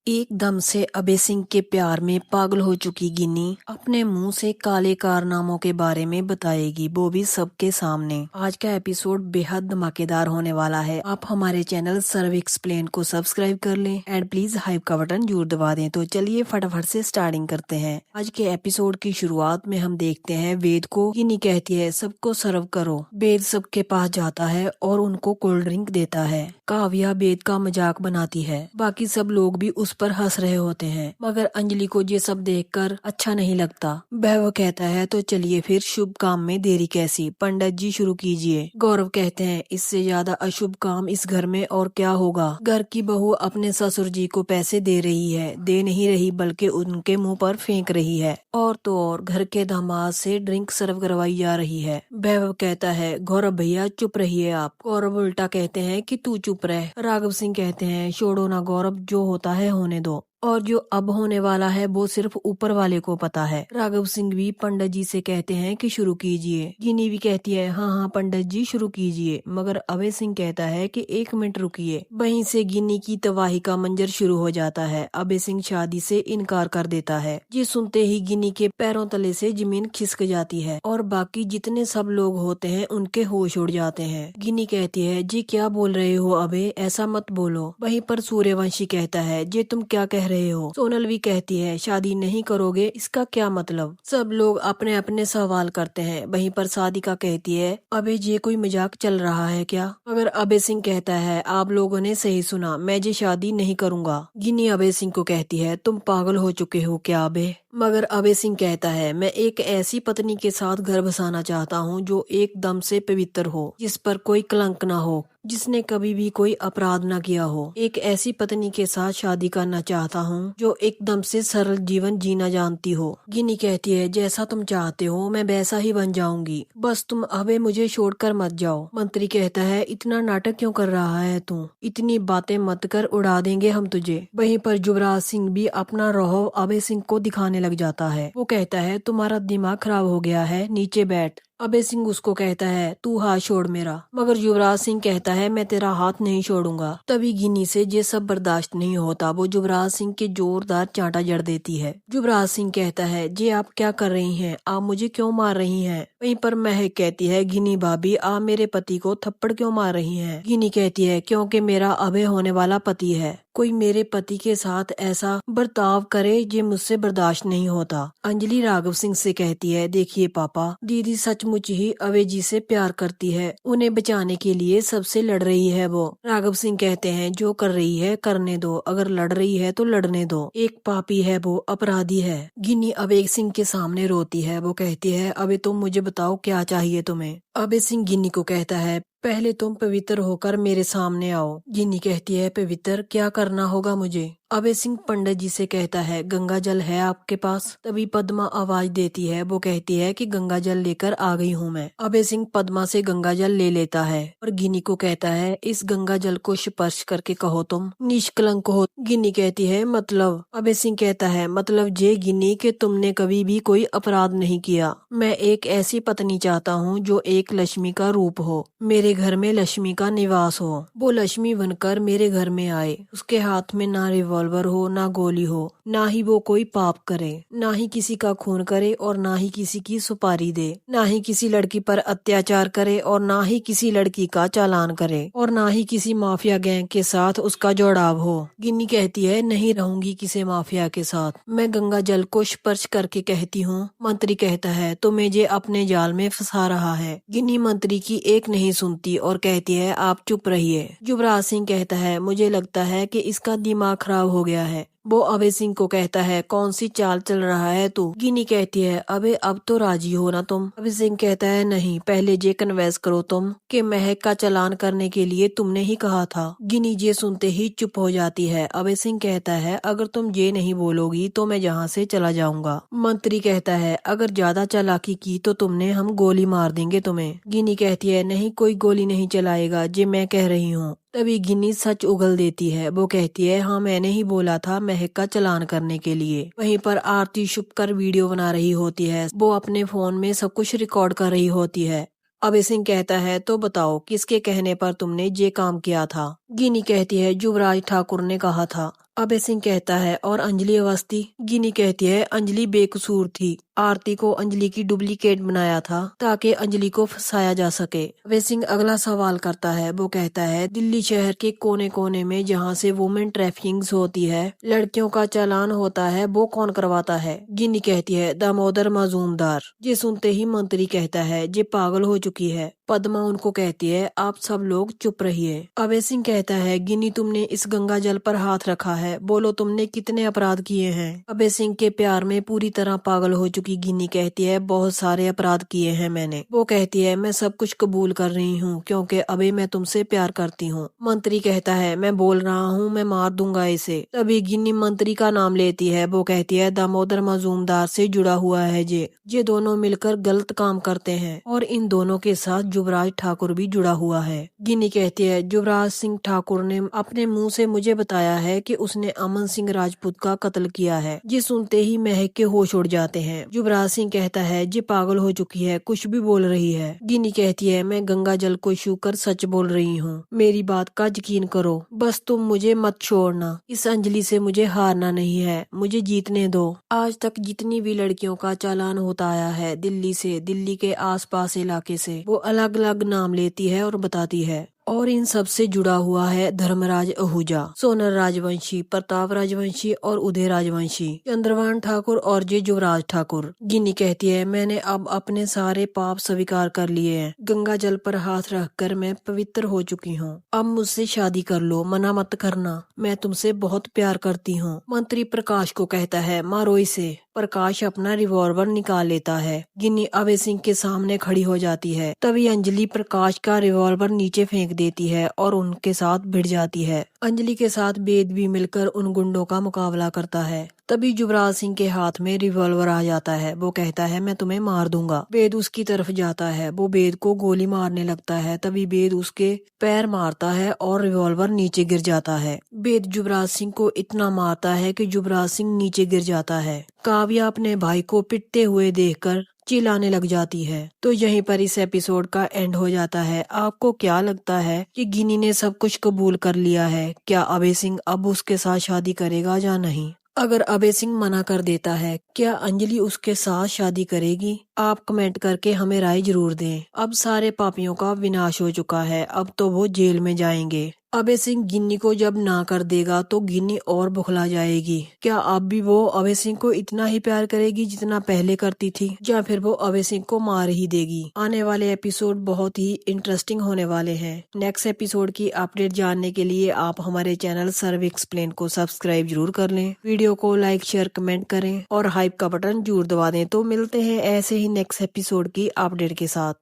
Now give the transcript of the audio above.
एकदम से अभय सिंह के प्यार में पागल हो चुकी गिन्नी अपने मुंह से काले कारनामों के बारे में बताएगी, वो भी सबके सामने। आज का एपिसोड बेहद धमाकेदार होने वाला है। आप हमारे चैनल सर्व एक्सप्लेन को सब्सक्राइब कर लें एंड प्लीज हाइप का बटन जरूर दबा दें। तो चलिए फटाफट से स्टार्टिंग करते हैं। आज के एपिसोड की शुरुआत में हम देखते हैं वेद को। गिन्नी कहती है सबको सर्व करो। वेद सबके पास जाता है और उनको कोल्ड ड्रिंक देता है। काव्या वेद का मजाक बनाती है, बाकी सब लोग भी उस पर हंस रहे होते हैं, मगर अंजलि को ये सब देखकर अच्छा नहीं लगता। वह कहता है तो चलिए फिर शुभ काम में देरी कैसी, पंडित जी शुरू कीजिए। गौरव कहते हैं इससे ज्यादा अशुभ काम इस घर में और क्या होगा। घर की बहू अपने ससुर जी को पैसे दे रही है, दे नहीं रही बल्कि उनके मुंह पर फेंक रही है। और तो और घर के दामाद से ड्रिंक सर्व करवाई जा रही है। वह कहता है गौरव भैया चुप रहिए आप। गौरव उल्टा कहते हैं कि तू चुप रह। राघव सिंह कहते हैं छोड़ो ना गौरव, जो होता है होने दो, और जो अब होने वाला है वो सिर्फ ऊपर वाले को पता है। राघव सिंह भी पंडित जी से कहते हैं कि शुरू कीजिए। गिन्नी भी कहती है हाँ हाँ पंडित जी शुरू कीजिए, मगर अभय सिंह कहता है कि 1 मिनट रुकिए। वहीं से गिन्नी की तबाही का मंजर शुरू हो जाता है। अभय सिंह शादी से इनकार कर देता है। ये सुनते ही गिन्नी के पैरों तले से जमीन खिसक जाती है और बाकी जितने सब लोग होते हैं उनके होश उड़ जाते हैं। गिन्नी कहती है जी क्या बोल रहे हो अभय, ऐसा मत बोलो। वहीं पर सूर्यवंशी कहता है जी तुम क्या कह रहे हो। सोनल भी कहती है शादी नहीं करोगे इसका क्या मतलब। सब लोग अपने अपने सवाल करते हैं। वहीं पर सादिका कहती है अबे ये कोई मजाक चल रहा है क्या। मगर अभय सिंह कहता है आप लोगों ने सही सुना, मैं ये शादी नहीं करूंगा। गिन्नी अभय सिंह को कहती है तुम पागल हो चुके हो क्या अभय। मगर अभय सिंह कहता है मैं एक ऐसी पत्नी के साथ घर बसाना चाहता हूँ जो एकदम से पवित्र हो, जिस पर कोई कलंक ना हो, जिसने कभी भी कोई अपराध न किया हो। एक ऐसी पत्नी के साथ शादी करना चाहता हूँ जो एकदम से सरल जीवन जीना जानती हो। गिन्नी कहती है जैसा तुम चाहते हो मैं वैसा ही बन जाऊंगी, बस तुम अबे मुझे छोड़कर मत जाओ। मंत्री कहता है इतना नाटक क्यों कर रहा है तू, इतनी बातें मत कर, उड़ा देंगे हम तुझे। वहीं पर युवराज सिंह भी अपना रौब अभय सिंह को दिखाने लग जाता है। वो कहता है तुम्हारा दिमाग खराब हो गया है, नीचे बैठ। अभय सिंह उसको कहता है तू हाथ छोड़ मेरा, मगर युवराज सिंह कहता है मैं तेरा हाथ नहीं छोड़ूंगा। तभी गिन्नी से ये सब बर्दाश्त नहीं होता, वो युवराज सिंह के जोरदार चांटा जड़ देती है। युवराज सिंह कहता है जी आप क्या कर रही हैं, आप मुझे क्यों मार रही हैं। वहीं पर महक कहती है गिन्नी भाभी आप मेरे पति को थप्पड़ क्यों मार रही हैं। गिन्नी कहती है क्योंकि मेरा अभय होने वाला पति है, कोई मेरे पति के साथ ऐसा बर्ताव करे ये मुझसे बर्दाश्त नहीं होता। अंजलि राघव सिंह से कहती है देखिए पापा, दीदी सचमुच ही अभय जी से प्यार करती है, उन्हें बचाने के लिए सबसे लड़ रही है वो। राघव सिंह कहते हैं जो कर रही है करने दो, अगर लड़ रही है तो लड़ने दो, एक पापी है वो, अपराधी है। गिन्नी अभय सिंह के सामने रोती है। वो कहती है अबे तुम मुझे बताओ क्या चाहिए तुम्हें। अभय सिंह गिन्नी को कहता है पहले तुम पवित्र होकर मेरे सामने आओ। गिन्नी कहती है पवित्र क्या करना होगा मुझे। अभय सिंह पंडित जी से कहता है गंगा जल है आपके पास। तभी पद्मा आवाज देती है। वो कहती है कि गंगा जल लेकर आ गई हूँ मैं। अभय सिंह पद्मा से गंगा जल ले लेता है और गिन्नी को कहता है इस गंगा जल को स्पर्श करके कहो तुम निष्कलंक हो। गिन्नी कहती है मतलब। अभय सिंह कहता है मतलब ये गिन्नी कि तुमने कभी भी कोई अपराध नहीं किया। मैं एक ऐसी पत्नी चाहता हूँ जो एक लक्ष्मी का रूप हो, मेरे घर में लक्ष्मी का निवास हो, वो लक्ष्मी बनकर मेरे घर में आए, उसके हाथ में ना रिवॉल्वर हो ना गोली हो, ना ही वो कोई पाप करे, ना ही किसी का खून करे और ना ही किसी की सुपारी दे, ना ही किसी लड़की पर अत्याचार करे और ना ही किसी लड़की का चालान करे, और ना ही किसी माफिया गैंग के साथ उसका जोड़ाव हो। गिन्नी कहती है नहीं रहूंगी किसी माफिया के साथ, मैं गंगा जल को स्पर्श करके कहती हूँ। मंत्री कहता है तो मुझे अपने जाल में फंसा रहा है। गिन्नी मंत्री की एक नहीं सुनती और कहती है आप चुप रहिए। युवराज सिंह कहता है मुझे लगता है कि इसका दिमाग खराब हो गया है। वो अभय सिंह को कहता है कौन सी चाल चल रहा है तू। गिन्नी कहती है अबे अब तो राजी हो ना तुम। अभय सिंह कहता है नहीं, पहले ये कन्वेंस करो तुम कि महक का चालान करने के लिए तुमने ही कहा था। गिन्नी ये सुनते ही चुप हो जाती है। अभय सिंह कहता है अगर तुम ये नहीं बोलोगी तो मैं यहाँ से चला जाऊंगा। मंत्री कहता है अगर ज्यादा चालाकी की तो तुमने हम गोली मार देंगे तुम्हें। गिन्नी कहती है नहीं कोई गोली नहीं चलाएगा, ये मैं कह रही हूँ। तभी गिन्नी सच उगल देती है। वो कहती है हाँ मैंने ही बोला था महक का चालान करने के लिए। वहीं पर आरती छुप कर वीडियो बना रही होती है। वो अपने फोन में सब कुछ रिकॉर्ड कर रही होती है। अभय सिंह कहता है तो बताओ किसके कहने पर तुमने ये काम किया था। गिनी कहती है युवराज ठाकुर ने कहा था। अभय सिंह कहता है और अंजलि अवस्थी। गिनी कहती है अंजलि बेकसूर थी। आरती को अंजलि की डुप्लीकेट बनाया था ताकि अंजलि को फंसाया जा सके। अभय सिंह अगला सवाल करता है। वो कहता है दिल्ली शहर के कोने कोने में जहाँ से वुमेन ट्रैफिकिंग होती है, लड़कियों का चालान होता है, वो कौन करवाता है? गिनी कहती है दामोदर मजूमदार। ये सुनते ही मंत्री कहता है ये पागल हो चुकी है। पद्मा उनको कहती है आप सब लोग चुप रहिए। अभय सिंह कहता है गिनी तुमने इस गंगा जल पर हाथ रखा है, बोलो तुमने कितने अपराध किए हैं? अभय सिंह के प्यार में पूरी तरह पागल हो चुकी गिनी कहती है बहुत सारे अपराध किए हैं मैंने। वो कहती है मैं सब कुछ कबूल कर रही हूँ क्योंकि अभी मैं तुमसे प्यार करती हूँ। मंत्री कहता है मैं बोल रहा हूँ मैं मार दूंगा इसे। तभी गिनी मंत्री का नाम लेती है। वो कहती है दामोदर मजूमदार से जुड़ा हुआ है ये दोनों मिलकर गलत काम करते हैं और इन दोनों के साथ युवराज ठाकुर भी जुड़ा हुआ है। गिनी कहती है युवराज सिंह ठाकुर ने अपने मुंह से मुझे बताया है कि उसने अमन सिंह राजपूत का कत्ल किया है। ये सुनते ही महक के होश उड़ जाते हैं। युवराज सिंह कहता है ये पागल हो चुकी है, कुछ भी बोल रही है। गिनी कहती है मैं गंगा जल को छू कर सच बोल रही हूँ, मेरी बात का यकीन करो, बस तुम मुझे मत छोड़ना। इस अंजलि से मुझे हारना नहीं है, मुझे जीतने दो। आज तक जितनी भी लड़कियों का चालान होता आया है दिल्ली से, दिल्ली के आसपास इलाके से, वो अलग अलग नाम लेती है और बताती है और इन सब से जुड़ा हुआ है धर्मराज आहूजा, सोनर राजवंशी, प्रताप राजवंशी और उदय राजवंशी, चंद्रभान ठाकुर और जे युवराज ठाकुर। गिनी कहती है मैंने अब अपने सारे पाप स्वीकार कर लिए हैं, गंगा जल पर हाथ रखकर मैं पवित्र हो चुकी हूँ। अब मुझसे शादी कर लो, मना मत करना, मैं तुमसे बहुत प्यार करती हूँ। मंत्री प्रकाश को कहता है मारो इसे। प्रकाश अपना रिवॉल्वर निकाल लेता है। गिन्नी अभय सिंह के सामने खड़ी हो जाती है। तभी अंजलि प्रकाश का रिवॉल्वर नीचे फेंक देती है और उनके साथ भिड़ जाती है। अंजलि के साथ वेद भी मिलकर उन गुंडों का मुकाबला करता है। तभी युवराज सिंह के हाथ में रिवॉल्वर आ जाता है। वो कहता है मैं तुम्हें मार दूंगा। वेद उसकी तरफ जाता है, वो वेद को गोली मारने लगता है। तभी वेद उसके पैर मारता है और रिवॉल्वर नीचे गिर जाता है। वेद युवराज सिंह को इतना मारता है कि युवराज सिंह नीचे गिर जाता है। काव्या अपने भाई को पिटते हुए देखकर चिल्लाने लग जाती है। तो यहीं पर इस एपिसोड का एंड हो जाता है। आपको क्या लगता है कि गिनी ने सब कुछ कबूल कर लिया है? क्या अभय सिंह अब उसके साथ शादी करेगा या नहीं? अगर अभय सिंह मना कर देता है, क्या अंजलि उसके साथ शादी करेगी? आप कमेंट करके हमें राय जरूर दें। अब सारे पापियों का विनाश हो चुका है, अब तो वो जेल में जाएंगे। अभय सिंह गिन्नी को जब ना कर देगा तो गिन्नी और बुखला जाएगी। क्या अब भी वो अभय सिंह को इतना ही प्यार करेगी जितना पहले करती थी, या फिर वो अभय सिंह को मार ही देगी? आने वाले एपिसोड बहुत ही इंटरेस्टिंग होने वाले हैं। नेक्स्ट एपिसोड की अपडेट जानने के लिए आप हमारे चैनल सर्व एक्सप्लेन को सब्सक्राइब जरूर कर लें। वीडियो को लाइक शेयर कमेंट करें और हाइप का बटन जरूर दबा दें। तो मिलते हैं ऐसे ही नेक्स्ट एपिसोड की अपडेट के साथ।